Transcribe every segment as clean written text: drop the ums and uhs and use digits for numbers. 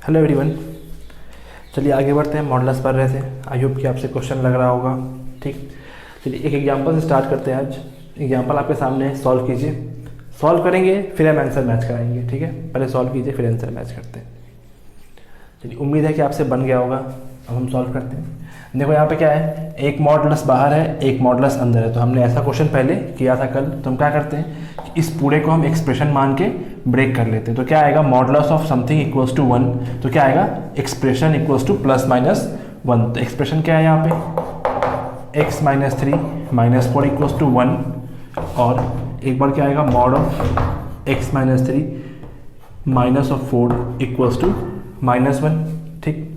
Hello everyone, चलिए आगे बढ़ते हैं। मॉडल्स पढ़ रहे थे, आई होप कि आपसे क्वेश्चन लग रहा होगा। ठीक, चलिए एक एग्जांपल से स्टार्ट करते हैं। आज एग्जांपल आपके सामने है, सॉल्व कीजिए। सॉल्व करेंगे फिर हम आंसर मैच कराएंगे। ठीक है, पहले सॉल्व कीजिए फिर आंसर मैच करते हैं। चलिए, उम्मीद है कि आपसे बन गया होगा। अब हम सॉल्व करते हैं। देखो यहाँ पे क्या है, एक मॉडल्स बाहर है, एक मॉडल्स अंदर है। तो हमने ऐसा क्वेश्चन पहले किया था कल। तो हम क्या करते हैं कि इस पूरे को हम एक्सप्रेशन मान के ब्रेक कर लेते हैं। तो क्या आएगा, modulus of something equals to 1। तो क्या आएगा, expression equals to plus minus 1। तो एक्सप्रेशन क्या है यहाँ पे, x minus 3 minus 4 equals to 1। और एक बार क्या आएगा, mod of x minus 3 minus of 4 equals to minus 1। ठीक,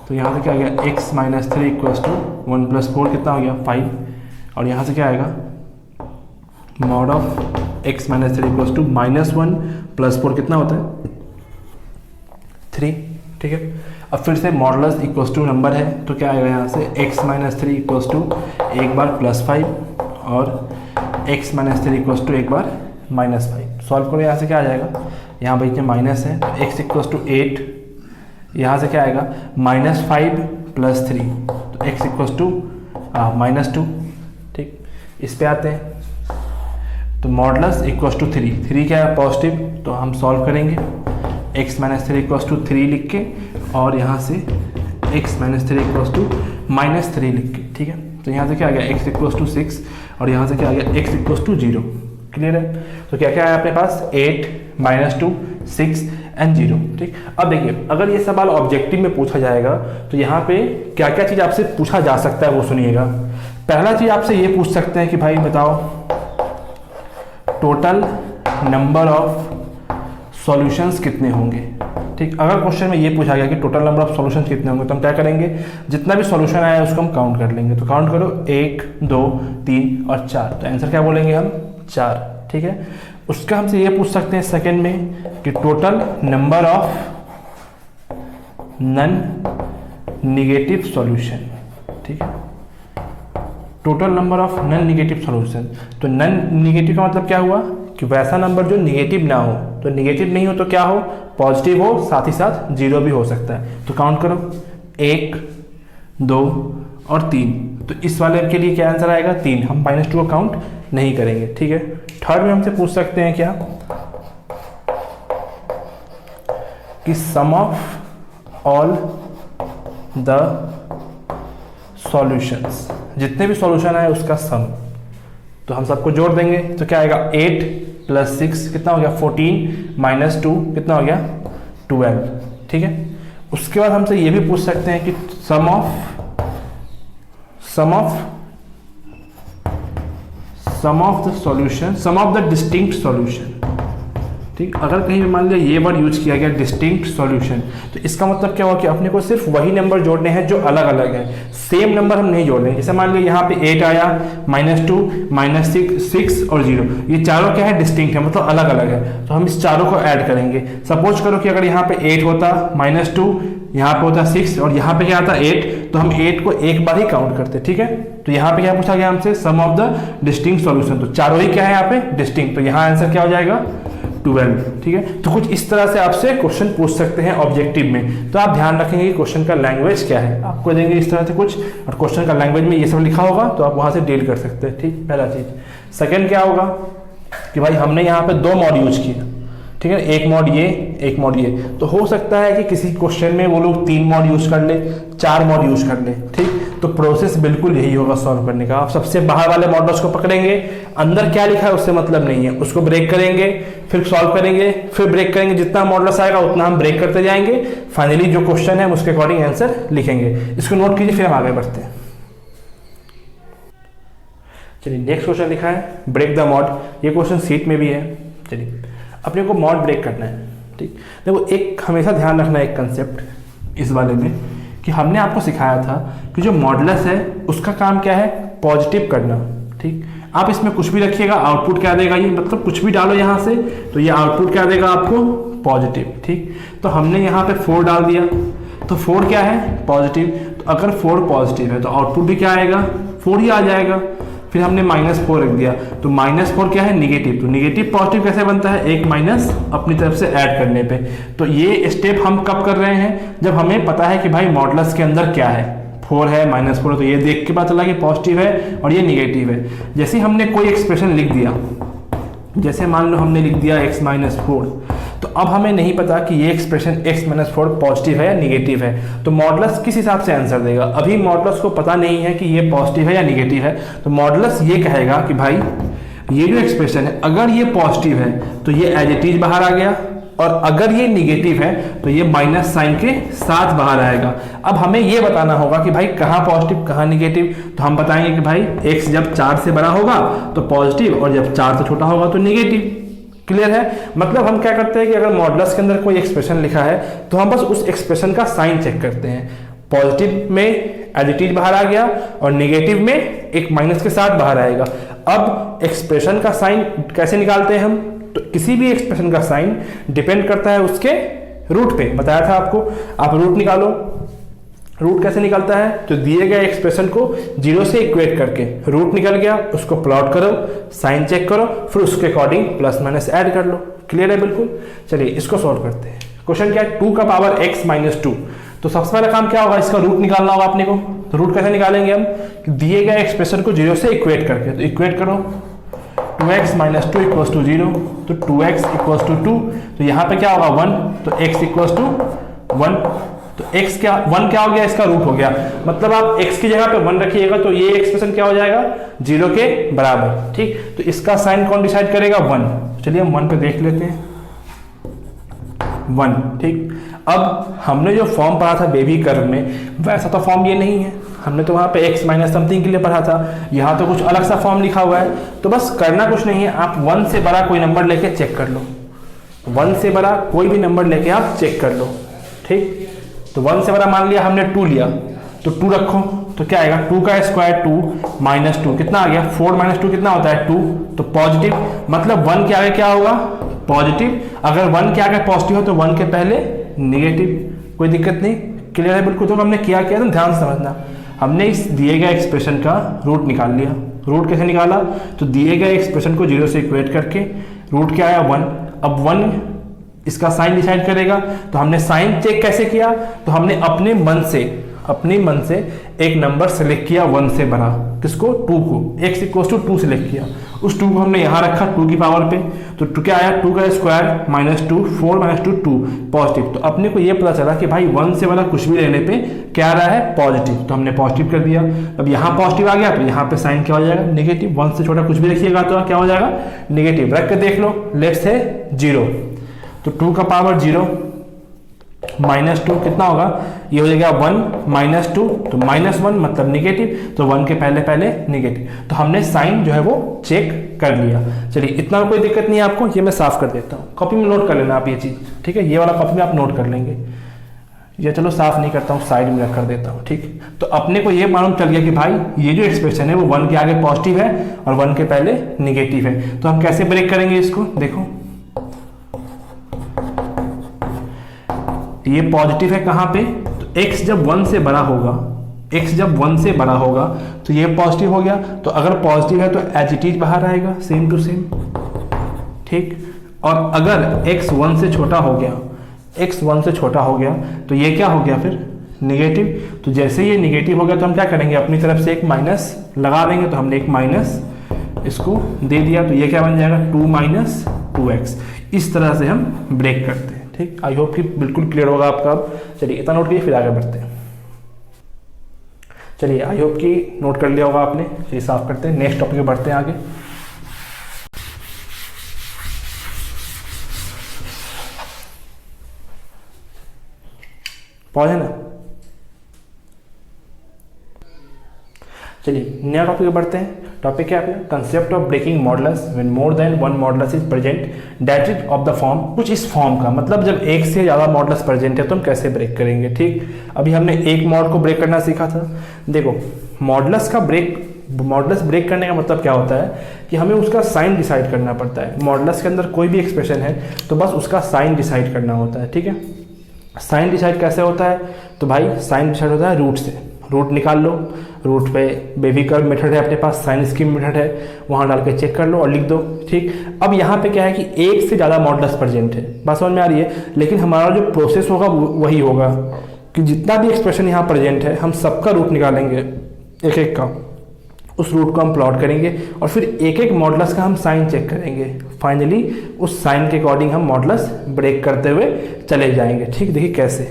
तो यहाँ से क्या आ गया, x minus 3 equals to 1 plus 4 कितना हो गया 5। और यहाँ से क्या आएगा, mod of x minus 3 equals to minus 1 plus 4 कितना होता है 3। ठीक है, अब फिर से मॉडल्स इक्वल्स टू नंबर है। तो क्या आएगा यहाँ से, x माइनस 3 इक्वल्स टू एक बार प्लस 5 और x माइनस 3 इक्वल्स टू एक बार माइनस 5। सॉल्व करो, यहाँ से क्या आ जाएगा, यहाँ बीच में माइनस है तो x इक्वल्स टू 8। यहाँ से क्या आएगा, माइनस 5 प्लस 3 तो x इक्वल्स टू माइनस 2। ठीक, इस पे आते हैं। तो मॉडल्स इक्वल्स टू 3 क्या है, पॉजिटिव। तो हम सॉल्व करेंगे x माइनस 3 इक्वल्स टू 3 लिख के, और यहाँ से x minus 3 equals to minus 3 लिख के। ठीक है, तो यहाँ से क्या आ गया, x इक्वल्स टू 6 और यहाँ से क्या आ गया, x इक्वल्स टू 0। क्लियर है। तो क्या क्या है अपने पास, 8 माइनस 2 6 एंड 0। ठीक, अब देखिए अगर ये सवाल ऑब्जेक्टिव में पूछा जाएगा तो यहाँ पे क्या क्या चीज़ आपसे पूछा जा सकता है वो सुनिएगा। पहला चीज़ आपसे ये पूछ सकते हैं कि भाई बताओ टोटल नंबर ऑफ सॉल्यूशंस कितने होंगे। ठीक, अगर क्वेश्चन में ये पूछा गया कि टोटल नंबर ऑफ सॉल्यूशंस कितने होंगे तो हम क्या करेंगे, जितना भी सॉल्यूशन आया है उसको हम काउंट कर लेंगे। तो काउंट करो, 1 2 3 और 4। तो आंसर क्या बोलेंगे हम, 4। ठीक है, उसका हमसे ये पूछ सकते हैं सेकंड में कि total number of none negative solution. ठीक है, total number of none negative solution. तो नन निगेटिव का मतलब क्या हुआ कि वैसा नंबर जो निगेटिव ना हो। तो निगेटिव नहीं हो तो क्या हो, पॉजिटिव हो, साथ ही साथ 0 भी हो सकता है। तो काउंट करो, 1 2 और 3। तो इस वाले के लिए क्या आंसर आएगा, 3। हम -2 को काउंट नहीं करेंगे। ठीक है, थर्ड में हमसे पूछ सकते हैं क्या कि some of all the solutions, जितने भी सॉल्यूशन आए उसका सम। तो हम सबको जोड़ देंगे तो क्या आएगा, 8 प्लस 6 कितना हो गया 14 माइनस 2 कितना हो गया 12। ठीक है, उसके बाद हमसे ये भी पूछ सकते हैं कि some of the solution, some of the distinct solution. ठीक, अगर कहीं भी मान लिया ये वर्ड यूज किया गया डिस्टिंक्ट सॉल्यूशन, तो इसका मतलब क्या हुआ कि अपने को सिर्फ वही नंबर जोड़ने हैं जो अलग अलग है, सेम नंबर हम नहीं जोड़ रहे हैं। जैसे मान लिया यहाँ पे 8 आया, -2 -6 और 0, ये चारों क्या है, डिस्टिंक्ट है, मतलब अलग अलग है। तो हम इस चारों को ऐड करेंगे। सपोज करो कि अगर यहाँ पे 8 होता, -2 यहाँ पे होता 6 और यहाँ पे क्या आता 8, तो हम 8 को एक बार ही काउंट करते। ठीक है, तो यहाँ पे क्या पूछा गया हमसे, सम ऑफ द डिस्टिंक्ट सॉल्यूशन। तो चारों ही क्या है यहाँ पे, डिस्टिंक्ट। तो यहाँ आंसर क्या हो जाएगा, 12। ठीक है, तो कुछ इस तरह से आपसे क्वेश्चन पूछ सकते हैं ऑब्जेक्टिव में। तो आप ध्यान रखेंगे कि क्वेश्चन का लैंग्वेज क्या है, आपको देंगे इस तरह से कुछ, और क्वेश्चन का लैंग्वेज में ये सब लिखा होगा तो आप वहां से डील कर सकते हैं। ठीक, पहला चीज। सेकंड क्या होगा कि भाई हमने यहाँ पे 2 मॉड यूज किया। ठीक है, एक मॉड ये, एक मॉड ये। तो हो सकता है कि किसी क्वेश्चन में वो लोग 3 मॉड यूज कर ले, 4 मॉड यूज कर ले। ठीक, तो प्रोसेस बिल्कुल यही होगा सॉल्व करने का। आप सबसे बाहर वाले मॉडल्स को पकड़ेंगे, अंदर क्या लिखा है उससे मतलब नहीं है, उसको ब्रेक करेंगे, फिर सॉल्व करेंगे, फिर ब्रेक करेंगे। जितना मॉडल्स आएगा उतना हम ब्रेक करते जाएंगे। फाइनली जो क्वेश्चन है उसके अकॉर्डिंग आंसर लिखेंगे। इसको नोट कीजिए, फिर हम आगे बढ़ते हैं। चलिए, नेक्स्ट क्वेश्चन लिखा है ब्रेक द मॉड। ये क्वेश्चन सीट में भी है। चलिए, अपने को मॉड ब्रेक करना है। ठीक, देखो एक हमेशा ध्यान रखना है एक कंसेप्ट इस वाले में कि हमने आपको सिखाया था कि जो मॉडुलस है उसका काम क्या है, पॉजिटिव करना। ठीक, आप इसमें कुछ भी रखिएगा, आउटपुट क्या देगा, ये मतलब कुछ भी डालो यहाँ से तो ये आउटपुट क्या देगा आपको, पॉजिटिव। ठीक, तो हमने यहाँ पे 4 डाल दिया तो 4 क्या है, पॉजिटिव। तो अगर 4 पॉजिटिव है तो आउटपुट भी क्या आएगा, 4 ही आ जाएगा। फिर हमने -4 रख दिया, तो -4 क्या है, निगेटिव। तो निगेटिव पॉजिटिव कैसे बनता है, एक माइनस अपनी तरफ से ऐड करने पे। तो ये स्टेप हम कब कर रहे हैं, जब हमें पता है कि भाई मॉडुलस के अंदर क्या है, 4 है -4 है, तो ये देख के पता चला कि पॉजिटिव है और ये निगेटिव है। जैसे हमने कोई एक्सप्रेशन लिख दिया, जैसे मान लो हमने लिख दिया x - 4, तो अब हमें नहीं पता कि ये एक्सप्रेशन x - 4 पॉजिटिव है या निगेटिव है, तो मॉडुलस किस हिसाब से आंसर देगा। अभी मॉडुलस को पता नहीं है कि ये पॉजिटिव है या निगेटिव है, तो मॉडुलस ये कहेगा कि भाई ये जो एक्सप्रेशन है अगर ये पॉजिटिव है तो ये एज इट इज बाहर आ गया, और अगर ये निगेटिव है तो ये माइनस साइन के साथ बाहर आएगा। अब हमें ये बताना होगा कि भाई कहाँ पॉजिटिव कहाँ निगेटिव, तो हम बताएंगे कि भाई x जब 4 से बड़ा होगा तो पॉजिटिव, और जब 4 से छोटा होगा तो निगेटिव। क्लियर है। मतलब हम क्या करते हैं कि अगर मॉडुलस के अंदर कोई एक्सप्रेशन लिखा है तो हम बस उस एक्सप्रेशन का साइन चेक करते हैं, पॉजिटिव में एज इट इज बाहर आ गया और निगेटिव में एक माइनस के साथ बाहर आएगा। अब एक्सप्रेशन का साइन कैसे निकालते हैं हम, तो किसी भी एक्सप्रेशन का साइन डिपेंड करता है उसके रूट पे, बताया था आपको। आप रूट निकालो, रूट कैसे निकलता है, तो दिए गए एक्सप्रेशन को 0 से इक्वेट करके रूट निकल गया, उसको प्लॉट करो, साइन चेक करो, फिर उसके अकॉर्डिंग प्लस माइनस ऐड कर लो। क्लियर है बिल्कुल। चलिए इसको सॉल्व करते हैं। क्वेश्चन क्या है, 2 का पावर x - 2। तो सबसे पहला काम क्या होगा, इसका रूट निकालना होगा अपने को। तो रूट कैसे निकालेंगे हम, दिए गए एक्सप्रेशन को 0 से इक्वेट करके, तो इक्वेट करो 2x - 2 = 0, तो 2x = 2, तो यहाँ पे क्या होगा 1, तो x = 1, तो x क्या 1 क्या हो गया, इसका रूट हो गया। मतलब आप x की जगह पे 1 रखिएगा तो ये एक्सप्रेशन क्या हो जाएगा, 0 के बराबर। ठीक, तो इसका साइन कौन डिसाइड करेगा, 1। चलिए हम 1 पे देख लेते हैं, 1। ठीक, अब हमने जो फॉर्म पढ़ा था बेबी कर्व में, वैसा तो फॉर्म ये नहीं है। हमने तो वहाँ पे x - समथिंग के लिए पढ़ा था, यहाँ तो कुछ अलग सा फॉर्म लिखा हुआ है। तो बस करना कुछ नहीं है, आप 1 से बड़ा कोई नंबर लेके चेक कर लो, 1 से बड़ा कोई भी नंबर लेके आप चेक कर लो। ठीक, तो 1 से बड़ा मान लिया हमने 2 लिया, तो 2 रखो, तो क्या आएगा 2 का स्क्वायर 2 - 2 कितना आ गया, 4 - 2 कितना होता है 2, तो पॉजिटिव। मतलब 1 के आगे क्या होगा, पॉजिटिव। अगर 1 के आगे पॉजिटिव हो तो 1 के पहले निगेटिव, कोई दिक्कत नहीं। क्लियर है बिल्कुल। तो हमने क्या किया था, ध्यान समझना, हमने इस दिए गए एक्सप्रेशन का रूट निकाल लिया। रूट कैसे निकाला, तो दिए गए एक्सप्रेशन को 0 से इक्वेट करके रूट क्या आया 1। अब 1 इसका साइन डिसाइड करेगा, तो हमने साइन चेक कैसे किया, तो हमने अपने मन से एक नंबर सेलेक्ट किया 1 से बड़ा, किसको, 2 को, x = 2 सेलेक्ट किया, उस 2 को हमने यहाँ रखा 2 की पावर पे, तो 2 क्या आया, 2 का स्क्वायर -2, 4 - 2 2 पॉजिटिव। तो अपने को ये पता चला कि भाई 1 से वाला कुछ भी लेने पे क्या आ रहा है, पॉजिटिव, तो हमने पॉजिटिव कर दिया। अब यहाँ पॉजिटिव आ गया तो यहाँ पे साइन क्या हो जाएगा, निगेटिव। 1 से छोटा कुछ भी रखिएगा तो क्या हो जाएगा, निगेटिव। रख के देख लो, लेट्स से 0, तो 2 का पावर 0 -2 कितना होगा, ये हो जाएगा 1 - 2, तो -1 मतलब निगेटिव, तो 1 के पहले निगेटिव। तो हमने साइन जो है वो चेक कर लिया। चलिए इतना कोई दिक्कत नहीं है आपको, ये मैं साफ कर देता हूँ, कॉपी में नोट कर लेना आप ये चीज़। ठीक है, ये वाला कॉपी में आप नोट कर लेंगे। ये चलो साफ नहीं करता हूँ, साइड में रख कर देता हूँ। ठीक, तो अपने को ये मालूम चल गया कि भाई ये जो एक्सप्रेशन है वो 1 के आगे पॉजिटिव है और 1 के पहले निगेटिव है। तो हम कैसे ब्रेक करेंगे इसको, देखो ये पॉजिटिव है कहाँ पे, तो x जब 1 से बड़ा होगा, x जब 1 से बड़ा होगा तो ये पॉजिटिव हो गया। तो अगर पॉजिटिव है तो एज इट इज बाहर आएगा, सेम टू सेम। ठीक, और अगर x 1 से छोटा हो गया, x 1 से छोटा हो गया तो ये क्या हो गया फिर, निगेटिव। तो जैसे ये निगेटिव हो गया तो हम क्या करेंगे, अपनी तरफ से एक माइनस लगा देंगे। तो हमने एक माइनस इसको दे दिया, तो ये क्या बन जाएगा 2 - 2x। इस तरह से हम ब्रेक करते हैं। ठीक, आई होप कि बिल्कुल क्लियर होगा आपका। अब चलिए इतना नोट कीजिए, फिर आगे बढ़ते हैं। चलिए आई होप कि नोट कर लिया होगा आपने। चलिए साफ करते हैं, नेक्स्ट टॉपिक पे बढ़ते हैं आगे। पॉज है ना। चलिए नया टॉपिक पे बढ़ते हैं। टॉपिक क्या है अपना, concept of breaking modulus when more than one modulus is present that is of the form. कुछ इस फॉर्म का मतलब जब एक से ज़्यादा मॉडुलस प्रेजेंट है तो हम कैसे ब्रेक करेंगे। ठीक, अभी हमने एक मॉड को ब्रेक करना सीखा था। देखो मॉडुलस ब्रेक करने का मतलब क्या होता है कि हमें उसका साइन डिसाइड करना पड़ता है। मॉडुलस के अंदर कोई भी एक्सप्रेशन है तो बस उसका साइन डिसाइड करना होता है। ठीक है, साइन डिसाइड कैसे होता है, तो भाई साइन डिसाइड होता है रूट से। रूट निकाल लो, रूट पे बेबी कर्व मेथड है अपने पास, साइन स्कीम मेथड है, वहाँ डाल के चेक कर लो और लिख दो। ठीक, अब यहाँ पे क्या है कि एक से ज़्यादा मॉडुलस प्रेजेंट है, बात समझ में आ रही है। लेकिन हमारा जो प्रोसेस होगा वही होगा कि जितना भी एक्सप्रेशन यहाँ प्रेजेंट है हम सबका रूट निकालेंगे एक एक का, उस रूट को हम प्लॉट करेंगे और फिर एक एक मॉडुलस का हम साइन चेक करेंगे। फाइनली उस साइन के अकॉर्डिंग हम मॉडुलस ब्रेक करते हुए चले जाएंगे। ठीक, देखिए कैसे,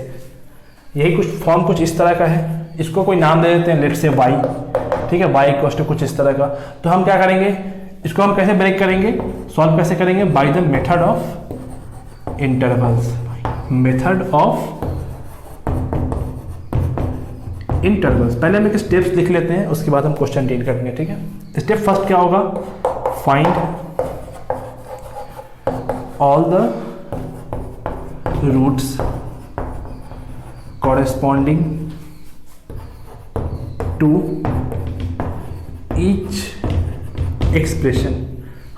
यही कुछ फॉर्म कुछ इस तरह का है, इसको कोई नाम दे देते हैं, लेट्स से वाई। ठीक है, वाई इक्वल्स टू कुछ इस तरह का। तो हम क्या करेंगे, इसको हम कैसे ब्रेक करेंगे, सॉल्व कैसे करेंगे, by the method of intervals. Method of intervals, पहले हम एक स्टेप्स लिख लेते हैं, उसके बाद हम क्वेश्चन डील करेंगे। ठीक है, स्टेप फर्स्ट क्या होगा, find all the roots corresponding to each expression।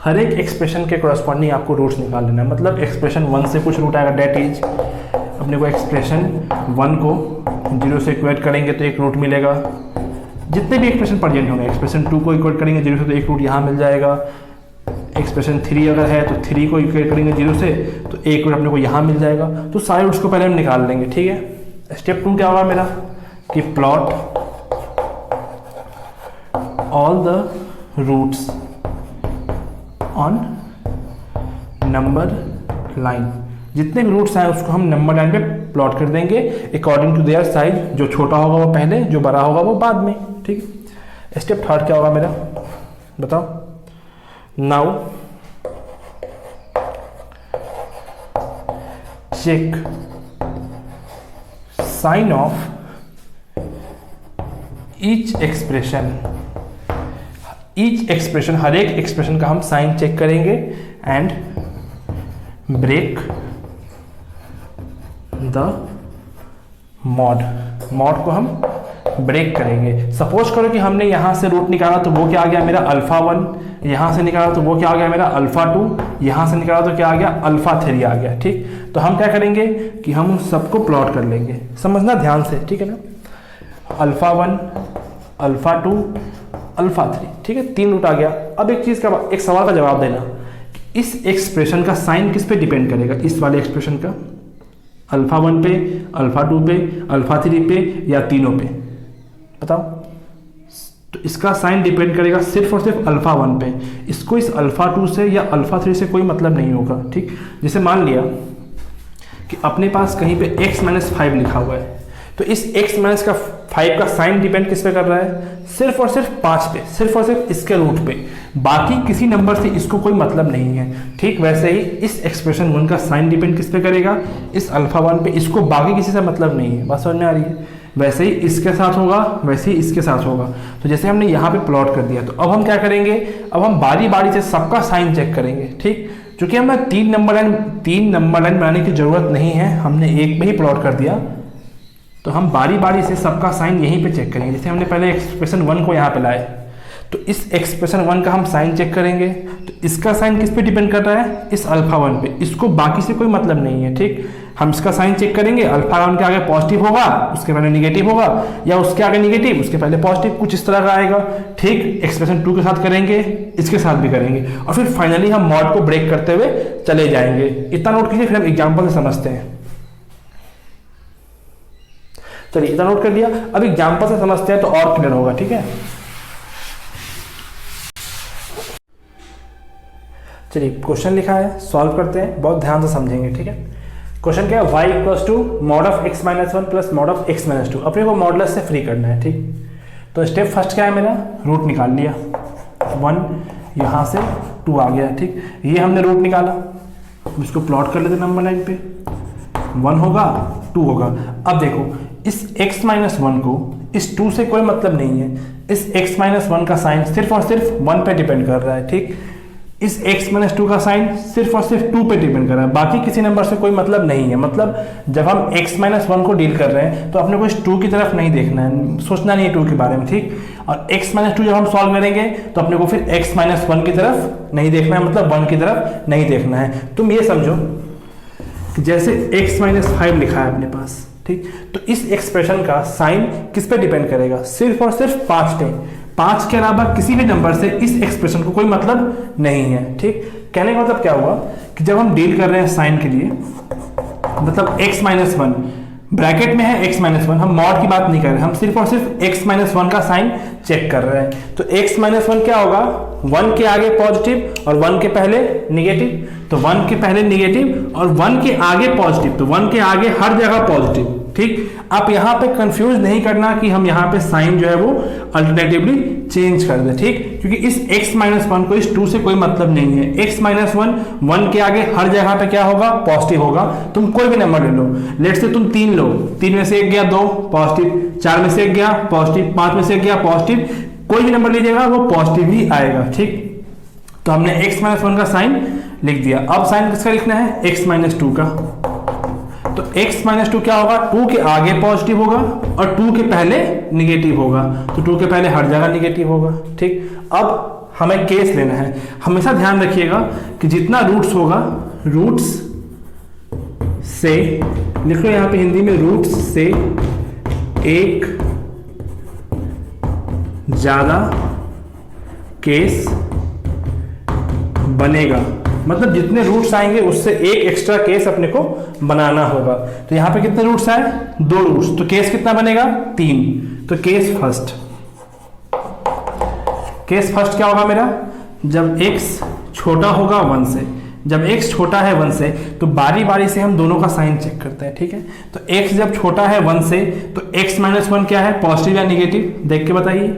हर एक एक्सप्रेशन के corresponding आपको रूट्स निकाल लेना है। मतलब एक्सप्रेशन 1 से कुछ रूट आएगा, डेट इज अपने को एक्सप्रेशन 1 को 0 से इक्वेट करेंगे तो एक रूट मिलेगा। जितने भी एक्सप्रेशन प्रेजेंट होंगे, एक्सप्रेशन 2 को इक्वेट करेंगे 0 से तो एक रूट यहाँ मिल जाएगा। एक्सप्रेशन 3 अगर है तो 3 को इक्वेट करेंगे 0 से तो एक रूट अपने को यहाँ मिल जाएगा। तो सारे रूट्स को पहले हम निकाल लेंगे। ठीक है, स्टेप 2 क्या होगा मेरा कि plot all the roots on number line. जितने भी रूट्स हैं उसको हम नंबर लाइन पे प्लॉट कर देंगे अकॉर्डिंग टू देयर साइज। जो छोटा होगा वो पहले, जो बड़ा होगा वो बाद में। ठीक है, स्टेप 3 क्या होगा मेरा, बताओ। Now check sign of each expression. Each expression, हर एक एक्सप्रेशन का हम साइन चेक करेंगे and break the mod. Mod को हम ब्रेक करेंगे। सपोज करो कि हमने यहां से रूट निकाला तो वो क्या आ गया मेरा अल्फा 1, यहां से निकाला तो वो क्या आ गया मेरा अल्फा 2, यहां से निकाला तो क्या आ गया अल्फा 3 आ गया। ठीक, तो हम क्या करेंगे कि हम उन सबको प्लॉट कर लेंगे, समझना ध्यान से। ठीक है ना, अल्फा 1, अल्फा 2, अल्फा 3। ठीक है, 3 रूट आ गया। अब एक चीज का, एक सवाल का जवाब देना, इस एक्सप्रेशन का साइन किस पे डिपेंड करेगा, इस वाले एक्सप्रेशन का, अल्फा 1 पे, अल्फा 2 पे, अल्फा 3 पे या तीनों पे, बताओ। तो इसका साइन डिपेंड करेगा सिर्फ और सिर्फ अल्फा 1 पे। इसको इस अल्फा 2 से या अल्फा 3 से कोई मतलब नहीं होगा। ठीक, जैसे मान लिया कि अपने पास कहीं पे x-5 लिखा हुआ है, तो इस x-5 का साइन डिपेंड किस पे कर रहा है, सिर्फ और सिर्फ 5 पे, सिर्फ और सिर्फ इसके रूट पे। बाकी किसी नंबर से इसको कोई मतलब नहीं है। ठीक, वैसे ही इस एक्सप्रेशन 1 का साइन डिपेंड किस पे करेगा, इस अल्फा 1 पे। इसको बाकी किसी से मतलब नहीं है, बात समझ में आ रही है। वैसे ही इसके साथ होगा, वैसे ही इसके साथ होगा। तो जैसे हमने यहाँ पे प्लॉट कर दिया, तो अब हम क्या करेंगे, अब हम बारी बारी से सबका साइन चेक करेंगे। ठीक, क्योंकि हमें 3 नंबर लाइन बनाने की जरूरत नहीं है, हमने एक में ही प्लॉट कर दिया। तो हम बारी बारी से सबका साइन यहीं पे चेक करेंगे। जैसे हमने पहले एक्सप्रेशन 1 को यहाँ पे लाए, तो इस एक्सप्रेशन 1 का हम साइन चेक करेंगे। तो इसका साइन किस पे डिपेंड कर रहा है, इस अल्फा 1 पे। इसको बाकी से कोई मतलब नहीं है। ठीक, हम इसका साइन चेक करेंगे, अल्फा 1 के आगे पॉजिटिव होगा, उसके पहले निगेटिव होगा, या उसके आगे निगेटिव, उसके पहले पॉजिटिव, कुछ इस तरह का आएगा। ठीक, एक्सप्रेशन 2 के साथ करेंगे, इसके साथ भी करेंगे, और फिर फाइनली हम मॉड को ब्रेक करते हुए चले जाएंगे। इतना नोट कीजिए, फिर हम एग्जाम्पल से समझते हैं। चलिए, इतना नोट कर लिया, अब एग्जाम्पल से समझते हैं तो और क्लियर होगा। ठीक है, चलिए क्वेश्चन लिखा है, सॉल्व करते हैं, बहुत ध्यान से समझेंगे। ठीक है, क्वेश्चन क्या है, y equals to mod of x-1 plus mod of x-2। अपने को मॉडुलस से फ्री करना है। ठीक, तो स्टेप फर्स्ट क्या है मेरा, रूट निकाल लिया, 1 यहाँ से 2 आ गया। ठीक, ये हमने रूट निकाला, इसको प्लॉट कर लेते नंबर लाइन पे, 1 होगा 2 होगा। अब देखो, इस x-1 को इस 2 से कोई मतलब नहीं है। इस x-1 का साइन सिर्फ और सिर्फ 1 पे डिपेंड कर रहा है। ठीक, इस x-2 का साइन सिर्फ और सिर्फ 2 पे डिपेंड कर रहा है, बाकी किसी नंबर से कोई मतलब नहीं है। मतलब जब हम x-1 को डील कर रहे हैं तो अपने को इस 2 की तरफ नहीं देखना है, सोचना नहीं है 2 के बारे में। ठीक, और x-2 जब हम सॉल्व करेंगे तो अपने को फिर x-1 की तरफ नहीं देखना है, मतलब 1 की तरफ नहीं देखना है। तुम ये समझो कि जैसे x-5 लिखा है अपने पास, ठीक। तो इस एक्सप्रेशन का साइन किस पे डिपेंड करेगा, सिर्फ और सिर्फ 5 पे। 5 के अलावा किसी भी नंबर से इस एक्सप्रेशन को कोई मतलब नहीं है, ठीक। कहने का मतलब क्या हुआ कि जब हम डील कर रहे हैं साइन के लिए, मतलब x-1 ब्रैकेट में है x-1, हम मॉड की बात नहीं कर रहे, हम सिर्फ और सिर्फ x-1 का साइन चेक कर रहे हैं। तो x-1 क्या होगा, 1 के आगे पॉजिटिव और 1 के पहले निगेटिव, तो 1 के पहले निगेटिव और 1 के आगे पॉजिटिव, तो 1 के आगे हर जगह पॉजिटिव, ठीक। आप यहाँ पे कंफ्यूज नहीं करना कि हम यहाँ पे साइन जो है वो अल्टरनेटिवली चेंज कर दें, ठीक, क्योंकि इस x-1 को इस 2 से कोई मतलब नहीं है। x-1 1 के आगे हर जगह पे क्या होगा, पॉजिटिव होगा। तुम कोई भी नंबर ले लो, लेट्स से तुम 3 लो, 3 में से 1 गया 2 पॉजिटिव, 4 में से 1 गया पॉजिटिव, 5 में से 1 गया पॉजिटिव, कोई भी नंबर लीजिएगा वो पॉजिटिव ही आएगा, ठीक। तो हमने x-1 का साइन लिख दिया। अब साइन किसका लिखना है, x-2 का। तो x-2 क्या होगा, 2 के आगे पॉजिटिव होगा और 2 के पहले निगेटिव होगा, तो 2 के पहले हर जगह निगेटिव होगा, ठीक। अब हमें केस लेना है। हमेशा ध्यान रखिएगा कि जितना रूट्स होगा, रूट्स से लिख लो यहाँ पे हिंदी में, रूट्स से एक ज्यादा केस बनेगा, मतलब जितने रूट्स आएंगे उससे एक एक्स्ट्रा केस अपने को बनाना होगा। तो यहां पे कितने रूट्स आए, 2 रूट्स, तो केस कितना बनेगा, 3। तो केस फर्स्ट, केस फर्स्ट क्या होगा मेरा, जब x छोटा होगा 1 से, जब x छोटा है 1 से तो बारी बारी से हम दोनों का साइन चेक करते हैं, ठीक है। तो x जब छोटा है 1 से तो x-1 क्या है, पॉजिटिव या निगेटिव, देख के बताइए,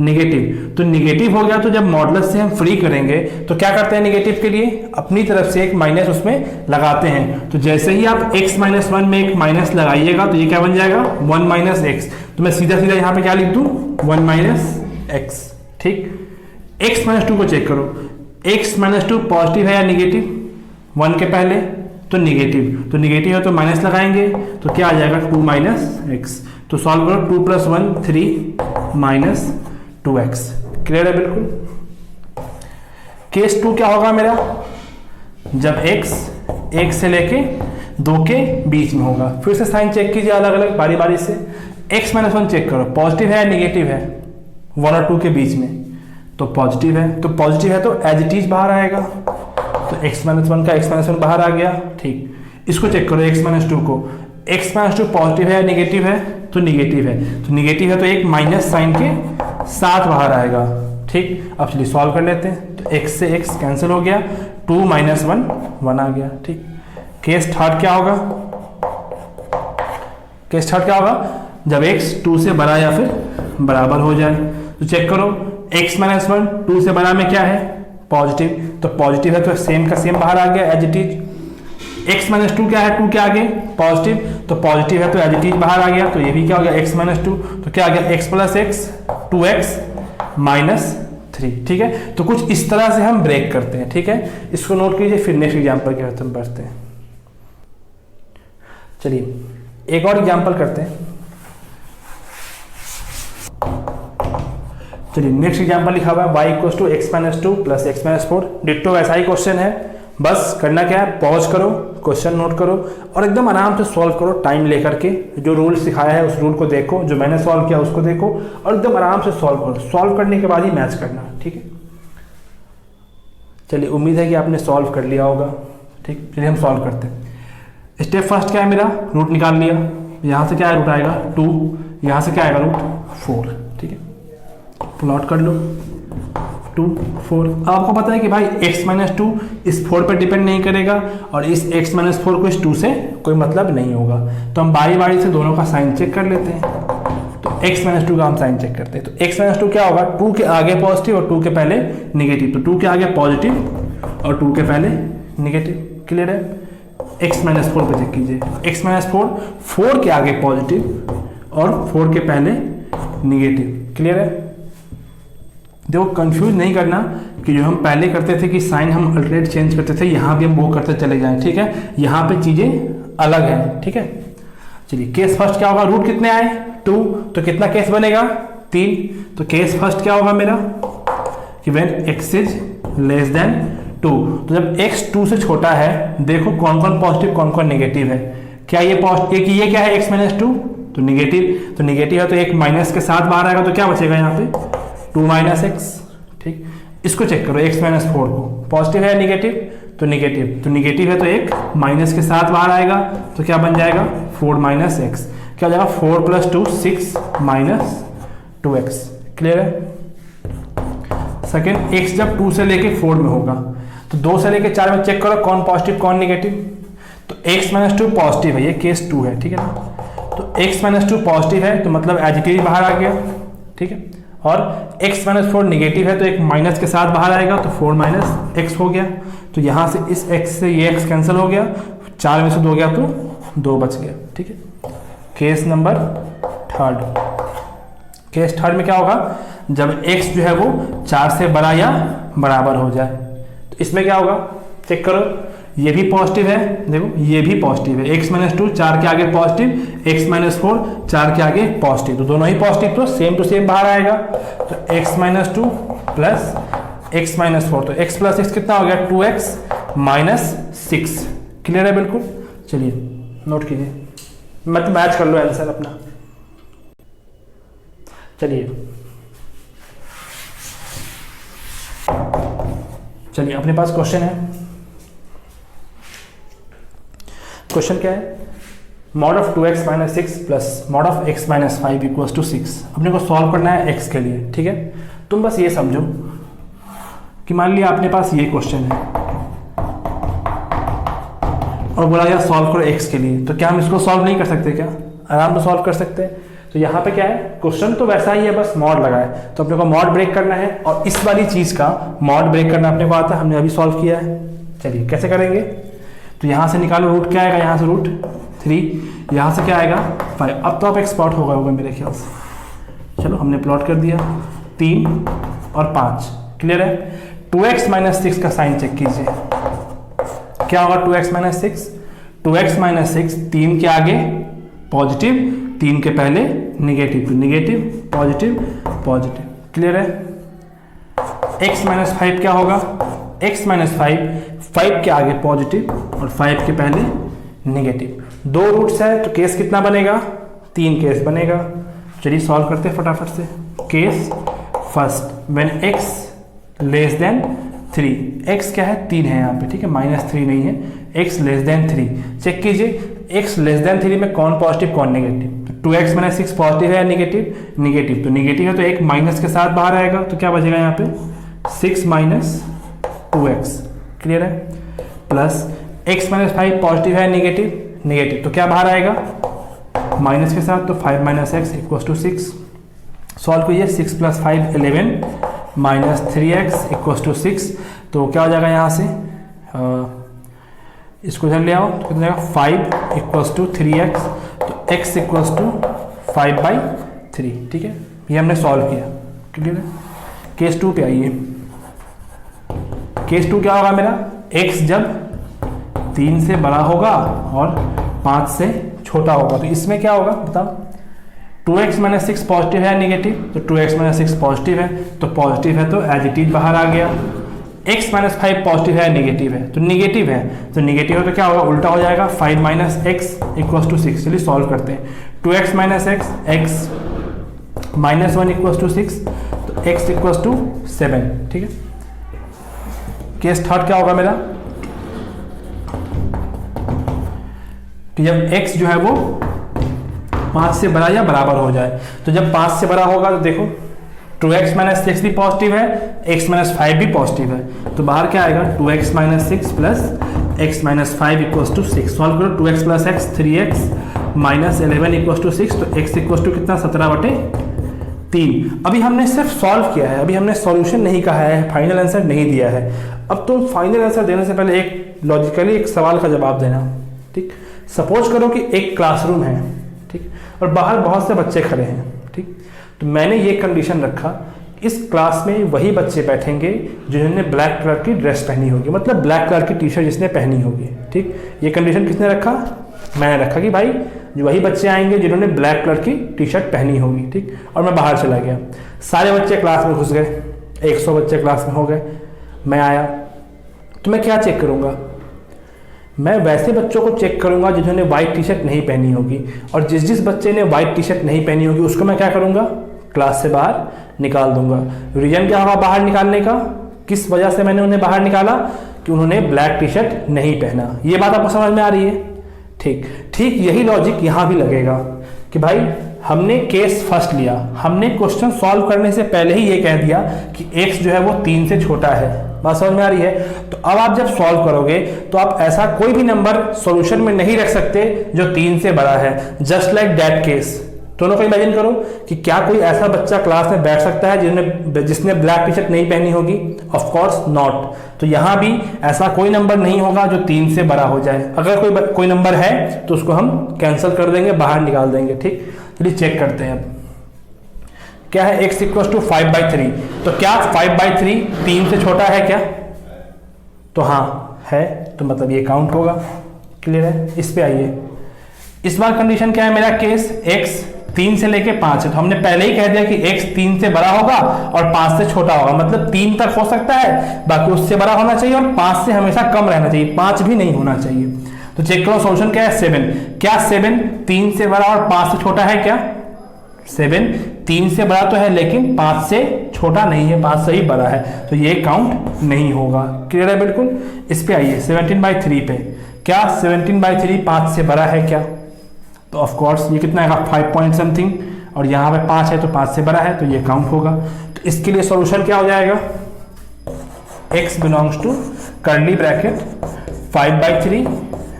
निगेटिव। तो निगेटिव हो गया, तो जब मॉडुलस से हम फ्री करेंगे तो क्या करते हैं, निगेटिव के लिए अपनी तरफ से एक माइनस उसमें लगाते हैं। तो जैसे ही आप x-1 में एक माइनस लगाइएगा तो ये क्या बन जाएगा, 1 - x। तो मैं सीधा सीधा यहाँ पे क्या लिख दूं, 1 - x, ठीक। x-2 को चेक करो, x-2 पॉजिटिव है या निगेटिव, 1 के पहले तो निगेटिव, तो निगेटिव है तो माइनस लगाएंगे, तो क्या आ जाएगा, 2 - x। तो सॉल्व करो, 2 + 1 3 - 2x। क्लियर है बिल्कुल। केस 2 क्या होगा मेरा, जब x 1 से लेके 2 के बीच में होगा। फिर से साइन चेक कीजिए अलग अलग बारी बारी से। x-1 चेक करो, पॉजिटिव है या निगेटिव है, 1 और 2 के बीच में, तो पॉजिटिव है, तो पॉजिटिव है तो एज इट इज बाहर आएगा, तो x-1 का x-1 बाहर आ गया, ठीक। इसको चेक करो, x-2 को, x-2 पॉजिटिव है या निगेटिव है, तो निगेटिव है, तो निगेटिव है तो एक माइनस साइन के साथ बाहर आएगा, ठीक। अब चलिए सॉल्व कर लेते हैं। तो x से x कैंसिल हो गया, 2 - 1 आ गया, ठीक। केस थर्ड क्या होगा, केस थर्ड क्या होगा, जब x 2 से बड़ा या फिर बराबर हो जाए। तो चेक करो, x-1 2 से बड़ा में क्या है, पॉजिटिव, तो पॉजिटिव है तो सेम का सेम बाहर आ गया एज इट इज। x-2 क्या है, 2 के आगे पॉजिटिव, तो पॉजिटिव है तो एज इट इज बाहर आ गया, तो ये भी क्या हो गया, x-2, तो क्या आ गया, x + x 2x - 3, ठीक है। तो कुछ इस तरह से हम ब्रेक करते हैं, ठीक है। इसको नोट कीजिए, फिर नेक्स्ट एग्जांपल की तरफ हम बढ़ते हैं। चलिए एक और एग्जांपल करते हैं। चलिए नेक्स्ट एग्जांपल लिखा हुआ है y = x-2 + x-4। डिट्टो ऐसा ही क्वेश्चन है, बस करना क्या है, पॉज करो, क्वेश्चन नोट करो और एकदम आराम से सॉल्व करो, टाइम लेकर के। जो रूल सिखाया है उस रूल को देखो, जो मैंने सॉल्व किया उसको देखो और एकदम आराम से सॉल्व करो। सॉल्व करने के बाद ही मैच करना, ठीक है। चलिए उम्मीद है कि आपने सॉल्व कर लिया होगा, ठीक। चलिए हम सॉल्व करते हैं। स्टेप फर्स्ट क्या है मेरा, रूट निकाल लिया। यहाँ से क्या है, रूट आएगा 2, यहाँ से क्या आएगा, रूट 4, ठीक है। प्लॉट कर लो, 2 4। अब आपको पता है कि भाई x-2 इस 4 पर डिपेंड नहीं करेगा और इस x-4 को इस 2 से कोई मतलब नहीं होगा, तो हम बारी बारी से दोनों का साइन चेक कर लेते हैं। तो x-2 का हम साइन चेक करते हैं। तो x-2 क्या होगा, 2 के आगे पॉजिटिव और 2 के पहले निगेटिव, तो 2 के आगे पॉजिटिव और 2 के पहले निगेटिव। क्लियर है। x-4 पे चेक कीजिए, x-4 4 के आगे पॉजिटिव और 4 के पहले निगेटिव। क्लियर है। देखो कंफ्यूज नहीं करना कि जो हम पहले करते थे कि साइन हम अल्टरनेट चेंज करते थे, यहाँ भी हम वो करते चले जाएं, ठीक है। यहाँ पे चीजें अलग है, ठीक है। चलिए केस फर्स्ट क्या होगा, रूट कितने आए, 2, तो कितना केस बनेगा, 3। तो केस फर्स्ट क्या होगा मेरा कि when x is less than 2, तो जब x 2 से छोटा है, देखो कौन कौन पॉजिटिव कौन कौन नेगेटिव है। क्या ये पॉजिटिव, ये क्या है x माइनस 2, तो निगेटिव, तो निगेटिव है तो एक माइनस के साथ बाहर आएगा, तो क्या बचेगा यहाँ पे 2 माइनस एक्स। ठीक, इसको चेक करो x माइनस 4 को, पॉजिटिव है निगेटिव, तो निगेटिव, तो निगेटिव है तो एक माइनस के साथ बाहर आएगा, तो क्या बन जाएगा 4 माइनस एक्स, क्या हो जाएगा 4 प्लस 2 6 माइनस 2x। क्लियर है। सेकेंड, x जब 2 से लेके 4 में होगा तो 2 से लेके 4 में चेक करो कौन पॉजिटिव कौन निगेटिव, तो x माइनस 2 पॉजिटिव है, ये केस 2 है, ठीक है ना। तो x माइनस 2 पॉजिटिव है तो मतलब एज इट इज बाहर आ गया, ठीक है। और x माइनस 4 निगेटिव है तो एक माइनस के साथ बाहर आएगा, तो 4 माइनस एक्स हो गया। तो यहाँ से इस x से ये x कैंसिल हो गया, 4 में से 2 गया तो 2 बच गया, ठीक है। Case number third, case third में क्या होगा, जब x जो है वो 4 से बड़ा या बराबर हो जाए, तो इसमें क्या होगा चेक करो, ये भी पॉजिटिव है, देखो ये भी पॉजिटिव है, x माइनस 2 4 के आगे पॉजिटिव, x माइनस 4 4 के आगे पॉजिटिव, तो दोनों ही पॉजिटिव, तो सेम टू सेम बाहर आएगा। तो x minus 2 plus x minus 4, तो x प्लस x कितना हो गया 2x माइनस 6। क्लियर है बिल्कुल। चलिए नोट कीजिए, मत मैच कर लो आंसर अपना। चलिए अपने पास क्वेश्चन है। क्वेश्चन क्या है, mod of 2x minus 6 plus mod of x minus 5 equals to 6। अपने को सॉल्व करना है x के लिए, ठीक है। तुम बस ये समझो कि मान लिया अपने पास ये क्वेश्चन है और बोला यार सॉल्व करो x के लिए, तो क्या हम इसको सॉल्व नहीं कर सकते क्या, आराम से सॉल्व कर सकते हैं। तो यहाँ पे क्या है, क्वेश्चन तो वैसा ही है, बस मॉड लगा है, तो अपने को मॉड ब्रेक करना है, और इस वाली चीज का मॉड ब्रेक करना अपने को आता है, हमने अभी सॉल्व किया है। चलिए कैसे करेंगे, तो यहाँ से निकालो रूट क्या आएगा, यहाँ से रूट 3, यहाँ से क्या आएगा 5। अब तो आप एक्सपर्ट हो गए होगा मेरे ख्याल से। चलो हमने प्लॉट कर दिया 3 और 5, क्लियर है। 2x माइनस 6 का साइन चेक कीजिए, क्या होगा 2x माइनस 6, 2x माइनस 6 3 के आगे पॉजिटिव, 3 के पहले निगेटिव, तो निगेटिव पॉजिटिव पॉजिटिव, क्लियर है। x माइनस 5 क्या होगा, x माइनस 5 के आगे पॉजिटिव और 5 के पहले निगेटिव, 2 रूट्स है तो केस कितना बनेगा 3 केस बनेगा। चलिए सॉल्व करते हैं फटाफट से। Case first, when x less than 3, x क्या है 3 है यहाँ पे, ठीक है, माइनस 3 नहीं है, x लेस देन 3। चेक कीजिए x लेस देन 3 में कौन पॉजिटिव कौन निगेटिव, तो 2x माइनस 6 पॉजिटिव है या निगेटिव, निगेटिव, तो निगेटिव है तो एक माइनस के साथ बाहर आएगा, तो क्या बचेगा यहाँ पे 6 माइनस 2x, क्लियर है। प्लस x माइनस 5 पॉजिटिव है निगेटिव, निगेटिव, तो क्या बाहर आएगा माइनस के साथ, तो 5 minus x equal to 6। Solve कीजिए, 6 plus 5 11 minus 3x equal to 6, तो क्या हो जाएगा यहाँ से इसको इधर ले आओ, तो कितना जाएगा 5 इक्वल्स टू 3x, तो x इक्वल्स टू 5/3, ठीक है। ये हमने सॉल्व किया, क्लियर है। केस 2 पे आइए। केस 2 क्या होगा मेरा, x जब 3 से बड़ा होगा और 5 से छोटा होगा, तो इसमें क्या होगा बताओ, 2x माइनस 6 पॉजिटिव है निगेटिव, तो 2x माइनस 6 पॉजिटिव है, तो पॉजिटिव है तो एज इट इज बाहर आ गया। x माइनस 5 पॉजिटिव है निगेटिव है, तो निगेटिव है, तो निगेटिव है तो क्या होगा उल्टा हो जाएगा, 5 माइनस एक्स इक्वल्स टू 6। चलिए सॉल्व करते हैं। 2x minus x, x minus 1 equals to 6, तो x इक्वल्स टू 7, ठीक है। केस थर्ड क्या होगा मेरा, कि जब x जो है वो 5 से बड़ा या बराबर हो जाए, तो जब 5 से बड़ा होगा तो देखो 2x माइनस 6 भी पॉजिटिव है, x माइनस 5 भी पॉजिटिव है, तो बाहर क्या आएगा 2x minus 6 plus x minus 5 equals to 6। Solve करो, 2x plus x 3x minus 11 equals to 6, तो x इक्वल्स टू कितना 17/3। अभी हमने सिर्फ सॉल्व किया है, अभी हमने सॉल्यूशन नहीं कहा है, फाइनल आंसर नहीं दिया है। अब तुम फाइनल आंसर देने से पहले एक लॉजिकली एक सवाल का जवाब देना, ठीक। सपोज करो कि एक क्लासरूम है, ठीक, और बाहर बहुत से बच्चे खड़े हैं, ठीक, तो मैंने ये कंडीशन रखा, इस क्लास में वही बच्चे बैठेंगे जिन्होंने ब्लैक कलर की ड्रेस पहनी होगी, मतलब ब्लैक कलर की टी शर्ट जिसने पहनी होगी, ठीक। ये कंडीशन किसने रखा, मैंने रखा कि भाई जो वही बच्चे आएंगे जिन्होंने ब्लैक कलर की टी शर्ट पहनी होगी, ठीक। और मैं बाहर चला गया, सारे बच्चे क्लास में घुस गए, 100 बच्चे क्लास में हो गए, मैं आया, तो मैं क्या चेक करूँगा, मैं वैसे बच्चों को चेक करूंगा जिन्होंने व्हाइट टी शर्ट नहीं पहनी होगी, और जिस जिस बच्चे ने व्हाइट टी शर्ट नहीं पहनी होगी उसको मैं क्या करूंगा, क्लास से बाहर निकाल दूंगा। रीजन क्या होगा बाहर निकालने का, किस वजह से मैंने उन्हें बाहर निकाला, कि उन्होंने ब्लैक टी शर्ट नहीं पहना। ये बात आपको समझ में आ रही है? ठीक ठीक यही लॉजिक यहाँ भी लगेगा कि भाई हमने केस फर्स्ट लिया, हमने क्वेश्चन सॉल्व करने से पहले ही ये कह दिया कि x जो है वो 3 से छोटा है। बात समझ में आ रही है? तो अब आप जब सॉल्व करोगे तो आप ऐसा कोई भी नंबर सॉल्यूशन में नहीं रख सकते जो 3 से बड़ा है। जस्ट लाइक दैट केस, दोनों को इमेजिन करो कि क्या कोई ऐसा बच्चा क्लास में बैठ सकता है जिसने ब्लैक टी शर्ट नहीं पहनी होगी? Of course not. तो यहाँ भी ऐसा कोई नंबर नहीं होगा जो 3 से बड़ा हो जाए। अगर कोई नंबर है तो उसको हम कैंसिल कर देंगे, बाहर निकाल देंगे। ठीक, चलिए चेक करते हैं। अब क्या है, x इक्वल टू 5/3। तो क्या 5/3 3 से छोटा है क्या? तो हाँ है, तो मतलब ये काउंट होगा। क्लियर है? इस पे आइए, इस बार कंडीशन क्या है, मेरा केस x 3 से लेके 5 है। तो हमने पहले ही कह दिया कि x 3 से बड़ा होगा और 5 से छोटा होगा, मतलब 3 तक हो सकता है, बाकी उससे बड़ा होना चाहिए और 5 से हमेशा कम रहना चाहिए, 5 भी नहीं होना चाहिए। तो चेक करो सॉल्यूशन क्या है, 7। क्या 7 3 से बड़ा और 5 से छोटा है क्या? 7 3 से बड़ा तो है लेकिन 5 से छोटा नहीं है, 5 से ही बड़ा है, तो ये काउंट नहीं होगा। क्लियर है बिल्कुल? इस पे आइए 17/3 पे। क्या 17/3 5 से बड़ा है क्या? तो ऑफ कोर्स ये कितना आएगा, 5 पॉइंट समथिंग, और यहाँ पे 5 है तो 5 से बड़ा है, तो ये काउंट होगा। तो इसके लिए सॉल्यूशन क्या हो जाएगा, x belongs to curly bracket 5/3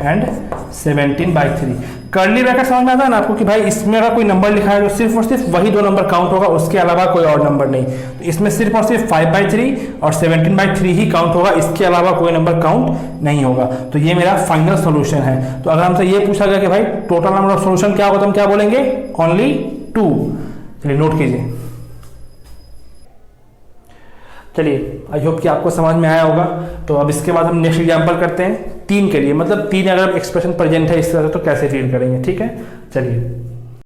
and 17/3। Curly bracket समझ में आता है ना आपको कि भाई इसमें अगर कोई नंबर लिखा है तो सिर्फ और सिर्फ वही 2 नंबर काउंट होगा, उसके अलावा कोई और नंबर नहीं। तो इसमें सिर्फ और सिर्फ 5/3 और 17/3 ही काउंट होगा, इसके अलावा कोई नंबर काउंट नहीं होगा। तो ये मेरा फाइनल सोल्यूशन है। तो अगर हमसे ये पूछा गया कि भाई टोटल नंबर ऑफ सोल्यूशन क्या होगा, तो हम क्या बोलेंगे, ओनली 2। चलिए नोट कीजिए। चलिए आई होप कि आपको समझ में आया होगा। तो अब इसके बाद हम नेक्स्ट एग्जांपल करते हैं 3 के लिए, मतलब 3 अगर एक्सप्रेशन प्रेजेंट है इस तरह से तो कैसे रीड करेंगे। ठीक है, चलिए।